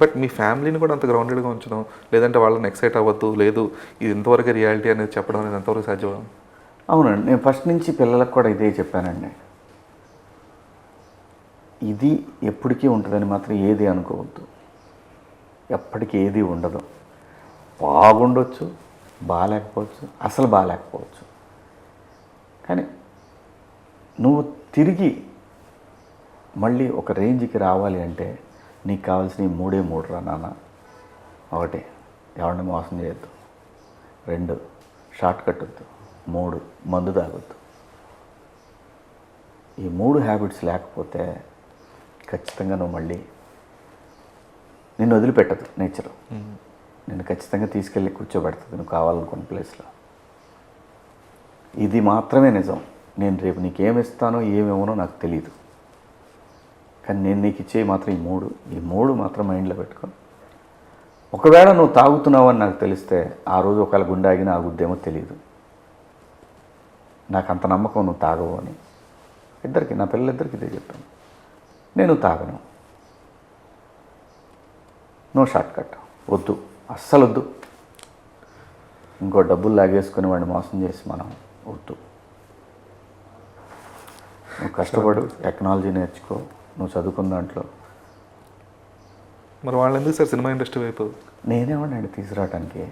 But మీ ఫ్యామిలీని కూడా అంత గ్రౌండెడ్గా ఉంచడం, లేదంటే వాళ్ళని ఎక్సైట్ అవ్వద్దు, లేదు ఇది ఇంతవరకు రియాలిటీ అనేది చెప్పడం అనేది ఎంతవరకు సాధ్యం? అవునండి, నేను ఫస్ట్ నుంచి పిల్లలకు కూడా ఇదే చెప్పానండి. ఇది ఎప్పటికీ ఉంటుందని మాత్రం ఏది అనుకోవద్దు. ఎప్పటికీ ఏది ఉండదు. బాగుండొచ్చు, బాగాలేకపోవచ్చు, అసలు బాగాలేకపోవచ్చు. కానీ నువ్వు తిరిగి మళ్ళీ ఒక రేంజ్కి రావాలి అంటే నీకు కావాల్సిన ఈ మూడే మూడు రా నాన్న. ఒకటి, ఎవరిని మోసం చేయొద్దు. 2, షార్ట్ కట్ వద్దు. 3, మందు తాగొద్దు. ఈ 3 హ్యాబిట్స్ లేకపోతే ఖచ్చితంగా నువ్వు మళ్ళీ నిన్ను వదిలిపెట్టదు నేచర్. నిన్ను ఖచ్చితంగా తీసుకెళ్ళి కూర్చోబెడుతుంది నువ్వు కావాలనుకున్న ప్లేస్లో. ఇది మాత్రమే నిజం. నేను రేపు నీకేమిస్తానో ఏమేమోనో నాకు తెలియదు, కానీ నేను నీకు ఇచ్చే మాత్రం ఈ మూడు మాత్రం మైండ్లో పెట్టుకో. ఒకవేళ నువ్వు తాగుతున్నావు అని నాకు తెలిస్తే ఆ రోజు ఒకవేళ గుండె ఆగినా ఆగుద్దేమో తెలియదు. నాకు అంత నమ్మకం నువ్వు తాగవు అని. ఇద్దరికి, నా పిల్లలిద్దరికి ఇదే చెప్పాను. నేను తాగను, నో షార్ట్ కట్ వద్దు, అస్సలు వద్దు. ఇంకో డబ్బులు లాగేసుకుని వాడిని మోసం చేసి మనం వద్దు. నువ్వు కష్టపడు, టెక్నాలజీ నేర్చుకో, నువ్వు చదువుకున్న దాంట్లో. మరి వాళ్ళు ఎందుకు సార్ సినిమా ఇండస్ట్రీ వైపు? నేనేమన్నాండి తీసుకురావడానికి?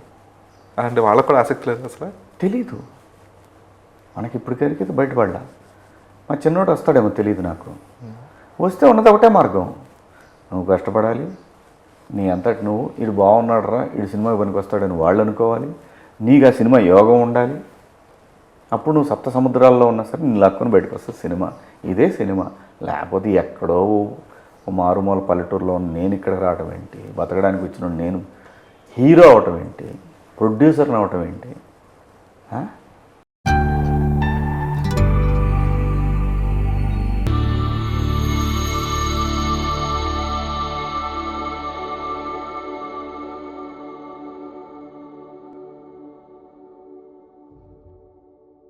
అంటే వాళ్ళకు కూడా ఆసక్తి లేదు అసలు? తెలీదు మనకి. ఇప్పటికైతే బయటపడ్డా. మా చిన్నోడు వస్తాడేమో తెలియదు నాకు. వస్తే ఉన్నది ఒకటే మార్గం, నువ్వు కష్టపడాలి. నీ అంతటి నువ్వు ఇది బాగున్నాడు రా, ఇది సినిమాకి పనికి వస్తాడని వాళ్ళు అనుకోవాలి. నీకు ఆ సినిమా యోగం ఉండాలి. అప్పుడు నువ్వు సప్త సముద్రాల్లో ఉన్నా సరే నీ లక్కుని బయటకు వస్తుంది సినిమా. ఇదే సినిమా. లేకపోతే ఎక్కడో మారుమూల పల్లెటూరులో ఉన్న నేను ఇక్కడికి రావటం ఏంటి, బతకడానికి వచ్చిన నేను హీరో అవటం ఏంటి, ప్రొడ్యూసర్ని అవటం ఏంటి?